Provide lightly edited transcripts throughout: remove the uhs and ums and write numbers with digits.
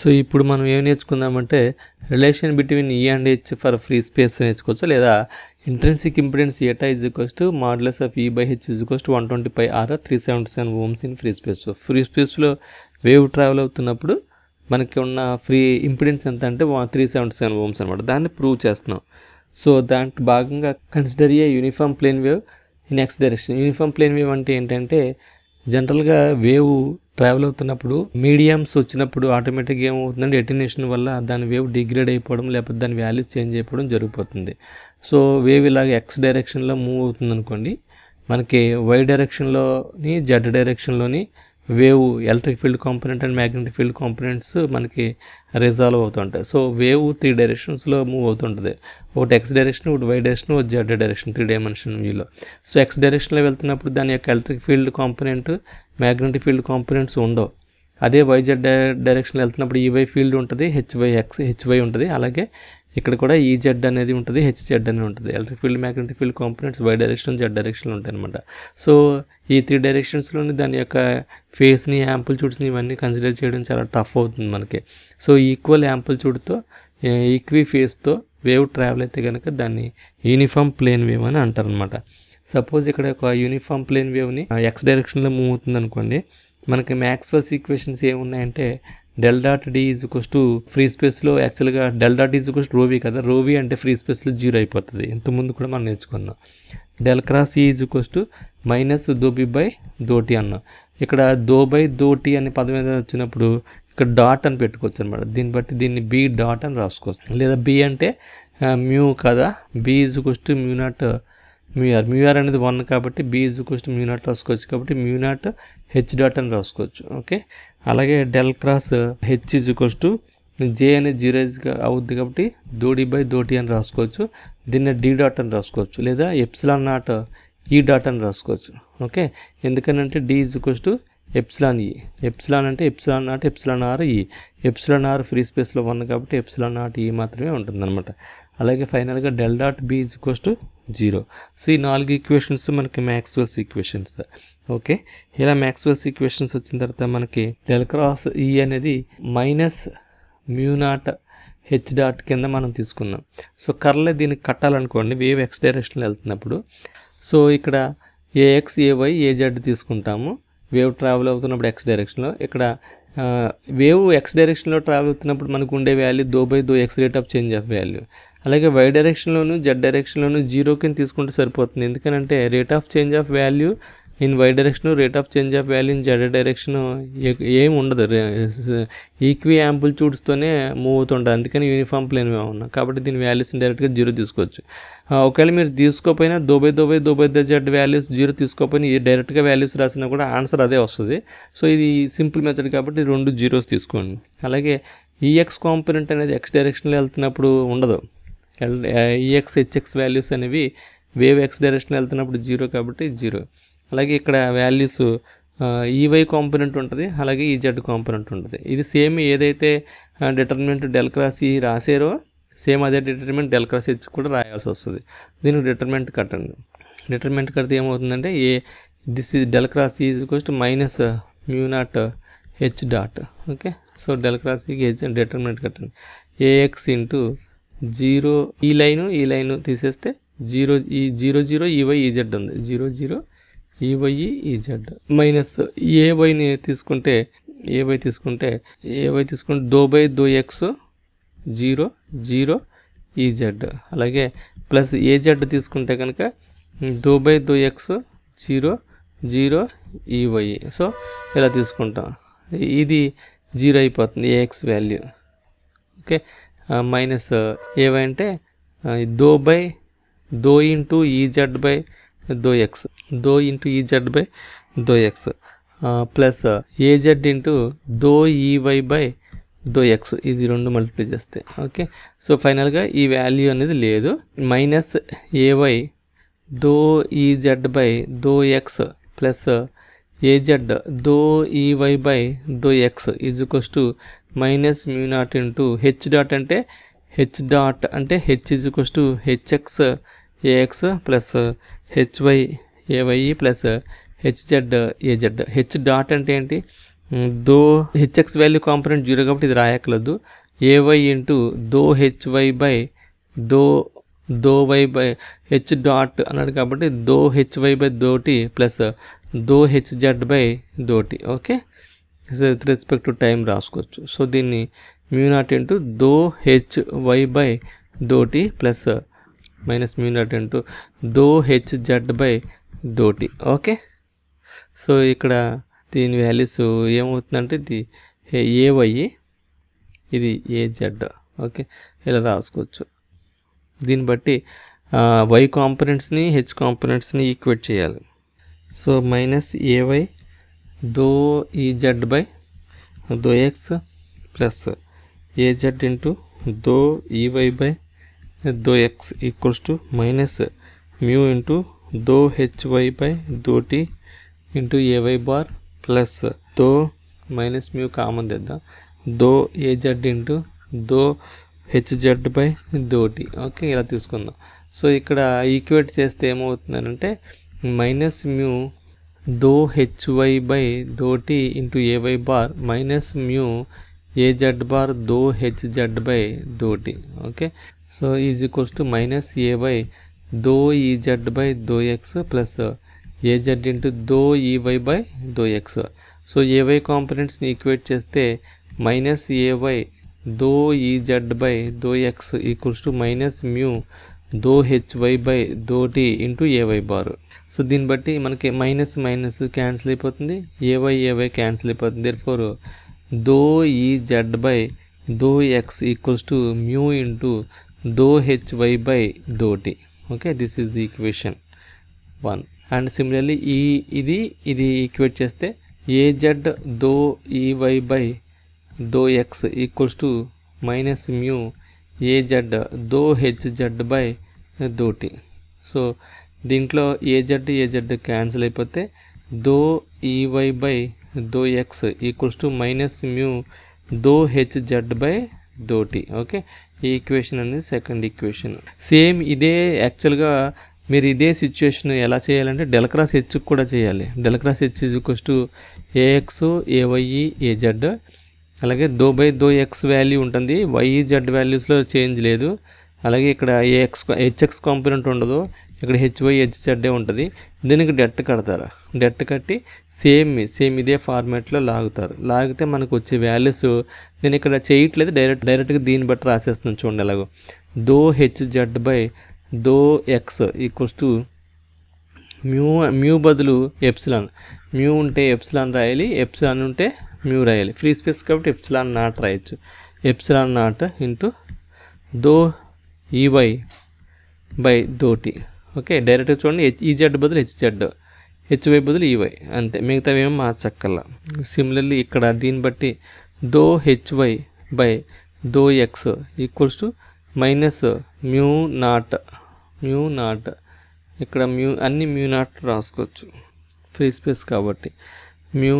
So ఇప్పుడు మనం ఏం నేర్చుకుందామంటే relation between E and H for free space నేర్చుకోవచ్చు, లేదా intrinsic impedance eta is equals to modulus of E by H is equals to 120 or 377 ohms in free space. Free స్పేస్లో wave travel అవుతున్నప్పుడు మనకి ఉన్న ఫ్రీ ఇంపిడెన్స్ ఎంత అంటే 377 Ohm's అనమాట. దాన్ని ప్రూవ్ చేస్తున్నాం. సో దాంట్లో భాగంగా consider a uniform plane wave in X direction. Uniform plane wave అంటే ఏంటంటే జనరల్గా వేవ్ ట్రావెల్ అవుతున్నప్పుడు మీడియమ్స్ వచ్చినప్పుడు ఆటోమేటిక్గా ఏమవుతుందంటే అటెన్యూషన్ వల్ల దాని వేవ్ డిగ్రేడ్ అయిపోవడం లేకపోతే దాని వాల్యూస్ చేంజ్ అయిపోవడం జరిగిపోతుంది. సో వేవ్ ఇలాగ ఎక్స్ డైరెక్షన్లో మూవ్ అవుతుంది అనుకోండి, మనకి వై డైరెక్షన్లోని జెడ్ డైరెక్షన్లోని wave electric field component and magnetic field components మనకి రిజాల్వ్ అవుతుంటాయి. సో వేవ్ 3 డైరెక్షన్స్లో మూవ్ అవుతుంటుంది. ఒకటి ఎక్స్ డైరెక్షన్, ఒకటి వై డైరెక్షన్, ఒకటి జెడ్ డైరెక్షన్, 3 డైమెన్షన్ వ్యూలో. సో ఎక్స్ డైరెక్షన్లో వెళ్తున్నప్పుడు దాని యొక్క electric field component magnetic field components ఉండవు. అదే వైజెడ్ డైరెక్షన్లో వెళ్తున్నప్పుడు ఈవై ఫీల్డ్ ఉంటుంది, హెచ్వై ఉంటుంది. అలాగే ఇక్కడ కూడా ఈజెడ్ అనేది ఉంటుంది, హెచ్జెడ్ అనేది ఉంటుంది. Electric field magnetic field components Y direction Z డైరెక్షన్లో ఉంటాయి అనమాట. సో ఈ 3 డైరెక్షన్స్లోని దాని యొక్క ఫేస్ని యాంప్లిట్యూడ్స్ని ఇవన్నీ కన్సిడర్ చేయడం చాలా టఫ్ అవుతుంది మనకి. సో ఈక్వల్ యాంప్లిట్యూడ్తో ఈక్వి ఫేస్తో వేవ్ ట్రావెల్ అయితే కనుక దాన్ని యూనిఫామ్ ప్లేన్ వేవ్ అని అంటారు అనమాట. సపోజ్ ఇక్కడ ఒక యూనిఫామ్ ప్లేన్ వేవ్ని ఎక్స్ డైరెక్షన్లో మూవ్ అవుతుంది అనుకోండి, మనకి మ్యాక్స్వెల్స్ ఈక్వేషన్స్ ఏమున్నాయంటే del dot D is equals to free స్పేస్లో యాక్చువల్గా del dot is equals to rho v కదా, రోవి అంటే ఫ్రీ స్పేస్లో 0 అయిపోతుంది. ఇంతకుముందు కూడా మనం నేర్చుకున్నాం. Del cross E is equals to minus దోబి బై దోటి అన్నాం. ఇక్కడ దో బై దోటి అనే పదం ఏదైనా వచ్చినప్పుడు ఇక్కడ డాట్ అని పెట్టుకోవచ్చు అనమాట. దీన్ని బట్టి దీన్ని బి డాట్ అని రాసుకోవచ్చు, లేదా బి అంటే మ్యూ కదా, B is equals to mu naught mu r అనేది 1 కాబట్టి B is equals to mu naught రాసుకోవచ్చు, కాబట్టి మ్యూ నాట్ హెచ్ డాట్ అని రాసుకోవచ్చు. ఓకే, అలాగే del cross H is equals to J అనేది 0 అవుద్ది కాబట్టి దోడి బై దోటి అని రాసుకోవచ్చు. దీన్ని డి డాట్ అని రాసుకోవచ్చు, లేదా ఎప్సిలాన్ నాట్ ఈ డాట్ అని రాసుకోవచ్చు. ఓకే, ఎందుకనంటే D is equals to epsilon E. Epsilon అంటే epsilon naught epsilon R E. Epsilon R free స్పేస్లో 1 కాబట్టి ఎప్సిలాన్ నాట్ ఈ మాత్రమే ఉంటుందన్నమాట. అలాగే ఫైనల్గా del dot B is equals to 0. So ఈ 4 ఈక్వేషన్స్ మనకి మ్యాక్స్వెల్స్ ఈక్వేషన్స్. ఓకే, ఇలా మ్యాక్స్వెల్స్ ఈక్వేషన్స్ వచ్చిన తర్వాత మనకి డెల్ క్రాస్ ఈ అనేది minus mu naught H dot కింద మనం తీసుకున్నాం. సో కర్లే దీనికి కట్టాలనుకోండి వేవ్ ఎక్స్ డైరెక్షన్లో వెళ్తున్నప్పుడు. సో ఇక్కడ ఏఎక్స్ ఏవై ఏజెడ్ తీసుకుంటాము వేవ్ ట్రావెల్ అవుతున్నప్పుడు ఎక్స్ డైరెక్షన్లో. ఇక్కడ వేవ్ ఎక్స్ డైరెక్షన్లో ట్రావెల్ అవుతున్నప్పుడు మనకు ఉండే వాల్యూ దో బై దో X rate of change of value. అలాగే వై డైరెక్షన్లోను జెడ్ డైరెక్షన్లోను 0 కింద తీసుకుంటే సరిపోతుంది. ఎందుకంటే rate of change of value in Y direction, rate of change of value in Z direction ఏం ఉండదు, ఈక్వి యాంప్లిట్యూడ్స్తోనే మూవ్ అవుతుంటుంది. అందుకని యూనిఫామ్ ప్లేన్ వేవ్ ఉన్నాం కాబట్టి దీని వాల్యూస్ని డైరెక్ట్గా 0 తీసుకోవచ్చు. ఒకవేళ మీరు తీసుకోకపోయినా దో బై ద జెడ్ వాల్యూస్ 0 తీసుకోకపోయినా డైరెక్ట్గా వాల్యూస్ రాసినా కూడా ఆన్సర్ అదే వస్తుంది. సో ఇది సింపుల్ మెథడ్ కాబట్టి 2 0s తీసుకోండి. అలాగే ఈఎక్స్ కాంపోనెంట్ అనేది ఎక్స్ డైరెక్షన్లో వెళ్తున్నప్పుడు ఉండదు. ఈఎక్స్ హెచ్ఎక్స్ వాల్యూస్ అనేవి వేవ్ ఎక్స్ డైరెక్షన్లో వెళ్తున్నప్పుడు 0 కాబట్టి 0. అలాగే ఇక్కడ వాల్యూస్ ఈవై కాంపోనెంట్ ఉంటుంది, అలాగే ఈజెడ్ కాంపోనెంట్ ఉంటుంది. ఇది సేమ్ ఏదైతే డిటర్మినెంట్ డెల్ క్రాస్ ఈ రాసారో సేమ్ అదే డిటర్మినెంట్ డెల్ క్రాస్ హెచ్ కూడా రాయాల్సి వస్తుంది. దీనికి డిటర్మినెంట్ కట్టండి. డిటర్మినెంట్ కడితే ఏమవుతుందంటే this is del cross is equals to minus mu naught H dot. Okay, so del cross ఈ హెచ్ డిటర్మినెంట్ కట్టండి. ఏఎక్స్ ఇంటూ 0 ఈ లైను తీసేస్తే 0 ఈ 0 ఈవై ఈజెడ్ ఉంది, 0 ఈవై ఈజెడ్ మైనస్ ఏవైని తీసుకుంటే దో బై దో ఎక్స్ 0 ఈజెడ్. అలాగే ప్లస్ ఏజెడ్ తీసుకుంటే కనుక దో బై దో ఎక్స్ 0 ఈవై. సో ఇలా తీసుకుంటాం, ఇది 0 అయిపోతుంది a x value. Okay, minus a y అంటే దో ఇంటూ ఈజెడ్ బై దో ఎక్స్, దో ఇంటూ ఈజెడ్ బై దో ఎక్స్ ప్లస్ ఏజెడ్ ఇంటూ దో ఈవై బై దో ఎక్స్, ఇది 2 మల్టిప్లై చేస్తే. ఓకే, సో ఫైనల్గా ఈ వాల్యూ అనేది లేదు. మైనస్ ఏవై దో ఈజెడ్ బై దో ఎక్స్ ప్లస్ ఏజెడ్ దో ఈవై బై దో x is equals to minus mu naught into H dot అంటే H is equals to H x a x plus H y a y plus H z a z. H dot అంటే ఏంటి, దో H x value component 0 కాబట్టి ఇది రాయక్కర్లేదు. ay into దో H y by దో y by H dot అన్నాడు కాబట్టి దో హెచ్వై బై దోటి ప్లస్ దో హెచ్జెడ్ బై దోటి. Okay, so with respect to time రాసుకోవచ్చు. సో దీన్ని μ0 ఇంటూ దో హెచ్వై బై దోటి ప్లస్ మైనస్ μ0 ఇంటూ దో హెచ్జెడ్ బై దోటి. ఓకే, సో ఇక్కడ దీని వాల్యూస్ ఏమవుతుందంటే ఇది ఏవై, ఇది ఏజెడ్. ఓకే, ఇలా రాసుకోవచ్చు. దీన్ని బట్టి వై కాంపోనెంట్స్ని హెచ్ కాంపోనెంట్స్ని ఈక్వేట్ చేయాలి. సో మైనస్ ఏవై దో ఈజెడ్ బై దో ఎక్స్ ప్లస్ ఏజెడ్ ఇంటూ దో ఈవై బై దో X equals to minus mu into దో హెచ్వై బై దో t into a y bar plus దో మైనస్ మ్యూ కామన్ తెద్దాం దో ఏజెడ్ ఇంటూ దో హెచ్జెడ్ బై దో టీ. ఓకే, ఇలా తీసుకుందాం. సో ఇక్కడ ఈక్వేట్ చేస్తే ఏమవుతుందనంటే మైనస్ మ్యూ దో హెచ్వై బై దో t into a y bar minus mu a z bar దో హెచ్జెడ్ బై దో t. Okay, so is equals to minus a y దో ఈజెడ్ బై దో ఎక్స్ ప్లస్ ఏజెడ్ ఇంటూ దో ఈవై బై దో ఎక్స్. సో ఏవై కాంపోనెంట్స్ని equate చేస్తే minus a y దో E z by దో X equals to minus mu దో హెచ్వై బై దో t into a y bar. So దీన్ని బట్టి మనకి మైనస్ మైనస్ క్యాన్సిల్ అయిపోతుంది, ఏవై క్యాన్సిల్ అయిపోతుంది. దేర్ఫోర్ దో ఈజెడ్ బై దో X equals to mu into దో హెచ్వై బై దో t. Okay, this is the equation 1. And similarly ఇది ఈక్వేట్ చేస్తే ఏజెడ్ దో ఈవై బై దో X equals to minus mu a z దో హెచ్జెడ్ బై దో టీ. సో దీంట్లో ఏజెడ్ క్యాన్సిల్ అయిపోతే దో ఈవై బై దో X equals to minus mu దో హెచ్జెడ్ బై దో టీ. ఓకే, ఈ ఈక్వేషన్ అనేది సెకండ్ ఈక్వేషన్. సేమ్ ఇదే యాక్చువల్గా మీరు ఇదే సిచ్యువేషన్ ఎలా చేయాలంటే డెల్ క్రాస్ హెచ్ కూడా చేయాలి. Del cross H equals to a x ఏవై a z, అలాగే దో బై దో ఎక్స్ వాల్యూ ఉంటుంది, వైజెడ్ వాల్యూస్లో చేంజ్ లేదు. అలాగే ఇక్కడ హెచ్ఎక్స్ కాంపోనెంట్ ఉండదు, ఇక్కడ హెచ్వై హెచ్జెడ్ ఉంటుంది. దీనికి డెట్ కడతారు, డెట్ కట్టి సేమ్ ఇదే ఫార్మాట్లో లాగితే మనకు వచ్చే వాల్యూస్ నేను ఇక్కడ చేయట్లేదు, డైరెక్ట్గా దీన్ని బట్టి రాసేస్తున్నాను. చూడండి ఎలాగో దో హెచ్జెడ్ బై దో ఎక్స్ ఈక్వల్స్ టు మ్యూ బదులు ఎప్సిలాన్, మ్యూ ఉంటే ఎప్సిలాన్ రాయాలి, ఎప్సిలాన్ ఉంటే మ్యూ రాయాలి. ఫ్రీ స్పేస్ కాబట్టి ఎప్సిలాన్ నాట్ రాయొచ్చు. ఎప్సిలాన్ నాట్ ఇంటూ దో ఈవై బై దో టీ. ఓకే, డైరెక్ట్గా చూడండి ఈజెడ్ బదులు హెచ్జెడ్, హెచ్వై బదులు ఈవై, అంతే, మిగతావి ఏమో మార్చక్కల్లా. సిమిలర్లీ ఇక్కడ దీన్ని బట్టి దో హెచ్వై బై దో X equals to minus mu naught ఇక్కడ అన్ని మ్యూ నాట్ రాసుకోవచ్చు ఫ్రీ స్పేస్ కాబట్టి. మ్యూ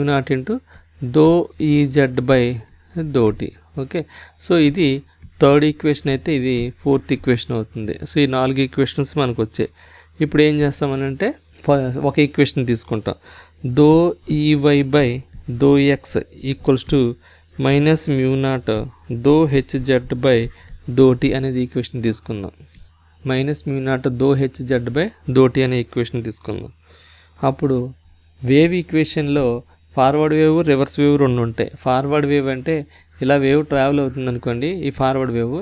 నాట్ ఇంటూ దో ఈజెడ్ బై దో టీ. ఓకే, సో ఇది థర్డ్ ఈక్వేషన్ అయితే ఇది ఫోర్త్ ఈక్వేషన్ అవుతుంది. సో ఈ 4 ఈక్వేషన్స్ మనకు వచ్చాయి. ఇప్పుడు ఏం చేస్తామనంటే ఒక ఈక్వేషన్ తీసుకుంటాం, దో ఈవై బై దో X equals to minus mu naught దో హెచ్జెడ్ బై దో టీ అనేది ఈక్వేషన్ తీసుకుందాం. మైనస్ మ్యూ నాట్ దో హెచ్జెడ్ బై దో టీ అనే ఈక్వేషన్ తీసుకుందాం. అప్పుడు వేవ్ ఈక్వేషన్లో ఫార్వర్డ్ వేవ్ రివర్స్ వేవ్ 2 ఉంటాయి. ఫార్వర్డ్ వేవ్ అంటే ఇలా వేవ్ ట్రావెల్ అవుతుంది అనుకోండి, ఈ ఫార్వర్డ్ వేవ్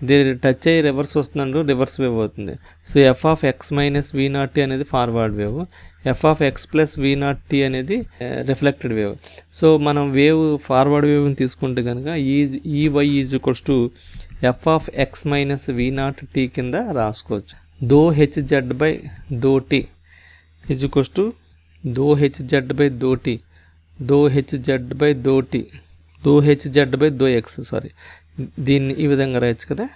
దీని టచ్ అయ్యి రివర్స్ వస్తుందంటూ రివర్స్ వేవ్ అవుతుంది. So f of x minus v naught t అనేది forward wave, f of x plus v naught t అనేది రిఫ్లెక్టెడ్ వేవ్. సో మనం వేవ్ ఫార్వర్డ్ వేవ్ని తీసుకుంటే కనుక E y is equals to f of x minus v naught t కింద రాసుకోవచ్చు. దో H z by దో టీ ఈజ్ ఈక్వల్స్ టు దో హెచ్జెడ్ బై దో టీ, దో హెచ్జెడ్ బై దో టీ, దో హెచ్జెడ్ బై దో ఎక్స్, సారీ దీన్ని ఈ విధంగా రాయొచ్చు కదా,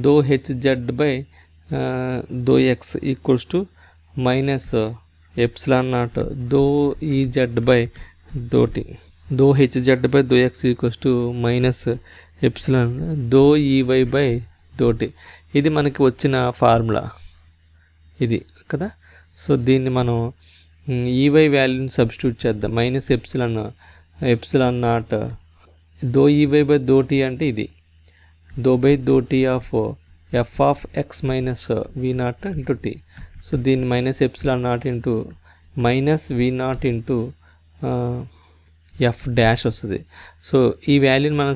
దో హెచ్జెడ్ బై దో X equals to minus epsilon naught దో ఈజెడ్ బై దో టీ, దో హెచ్జెడ్ బై దో X equals to minus epsilon దో ఈవై బై దో టీ. ఇది మనకి వచ్చిన ఫార్ములా ఇది కదా. సో దీన్ని మనం ఈవై వాల్యూని సబ్స్టిట్యూట్ చేద్దాం. మైనస్ ఎప్సిలాన్ నాట్ దో ఈవై బై దో టీ అంటే ఇది దో బై దో t of f of x minus v naught into t. So దీన్ని minus epsilon naught into minus v naught into F dash వస్తుంది. సో ఈ వాల్యూని మనం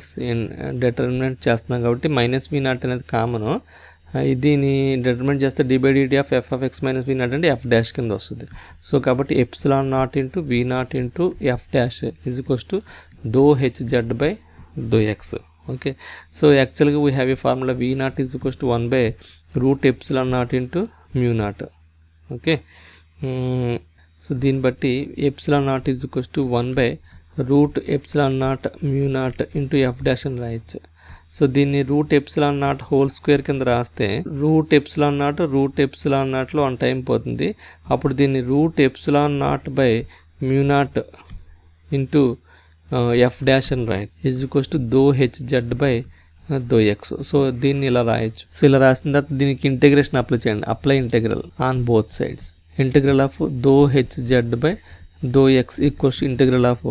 డిటర్మినెంట్ చేస్తున్నాం కాబట్టి మైనస్ వి నాట్ అనేది కామను. దీన్ని డిటర్మినెంట్ చేస్తే d by d t of f of x minus v naught అంటే ఎఫ్ డాష్ కింద వస్తుంది. సో కాబట్టి epsilon naught into v naught into F dash is equals to దో హెచ్ జెడ్ బై దో x. Okay, so యాక్చువల్గా we have a formula v naught is equals to 1 by root epsilon naught into mu naught. Okay, so దీన్ని బట్టి epsilon naught is equals to 1 by root epsilon naught mu naught into F dash అని రాయొచ్చు. So దీన్ని root epsilon naught whole square కింద రాస్తే route epsilon నాట్లో 1 time పోతుంది. అప్పుడు దీన్ని root epsilon naught by mu naught into F dash అని రాయొచ్చు ఈజ్ ఈక్వల్స్ టు దో హెచ్ జెడ్ బై దో ఎక్స్. సో దీన్ని ఇలా రాయొచ్చు. సో ఇలా రాసిన తర్వాత దీనికి ఇంటిగ్రేషన్ అప్లై చేయండి. Apply integral on both sides. Integral of దో హెచ్ జెడ్ బై దో X equals integral of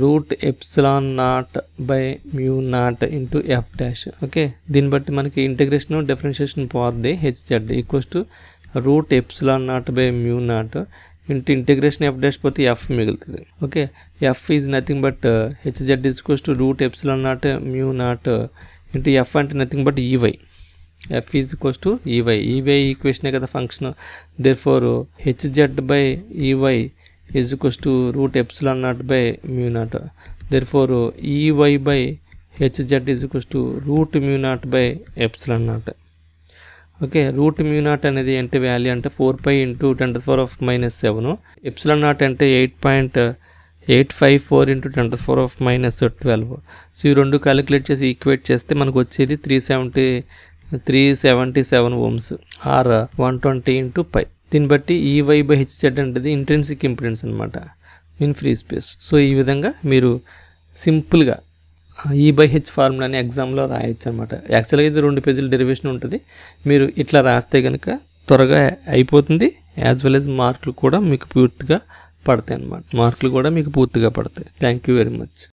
root epsilon naught by mu naught into F dash. Okay, దీన్ని బట్టి మనకి ఇంటిగ్రేషన్ డిఫరెన్షియేషన్ పోద్ది. H z equals to root epsilon naught by mu naught into integration f dash పోతే f మిగులుతుంది. Okay, f is nothing but H z equals to root epsilon naught mu naught into f అంటే nothing but E y. F is equals to E y. E y ఈక్వేషనే కదా function. Therefore H Z by E y is equals to root epsilon naught by mu naught. Therefore E y by H z is equals to root mu naught by epsilon naught. Okay, route mu naught అనేది అంటే value అంటే 4π into 10⁻⁻⁷. Epsilon naught అంటే 8.854 into 10⁻⁻12. So ఈ రెండు calculate చేసి equate చేస్తే మనకు వచ్చేది 377 ఓమ్స్ ఆర్ 120 ఇంటూ π. దీన్ని బట్టి ఈవై బై హెచ్ జెడ్ అనేది ఇంట్రిన్సిక్ ఇంపిడెన్స్ అనమాట ఇన్ ఫ్రీ స్పేస్. సో ఈ విధంగా మీరు సింపుల్గా ఈ బై హెచ్ ఫార్ములాని ఎగ్జామ్లో రాయొచ్చు అనమాట. యాక్చువల్గా ఇది 2 పేజీల డెరివేషన్ ఉంటుంది. మీరు ఇట్లా రాస్తే కనుక త్వరగా అయిపోతుంది. యాజ్ వెల్ యాజ్ మార్కులు కూడా మీకు పూర్తిగా పడతాయి అన్నమాట. Thank you very much.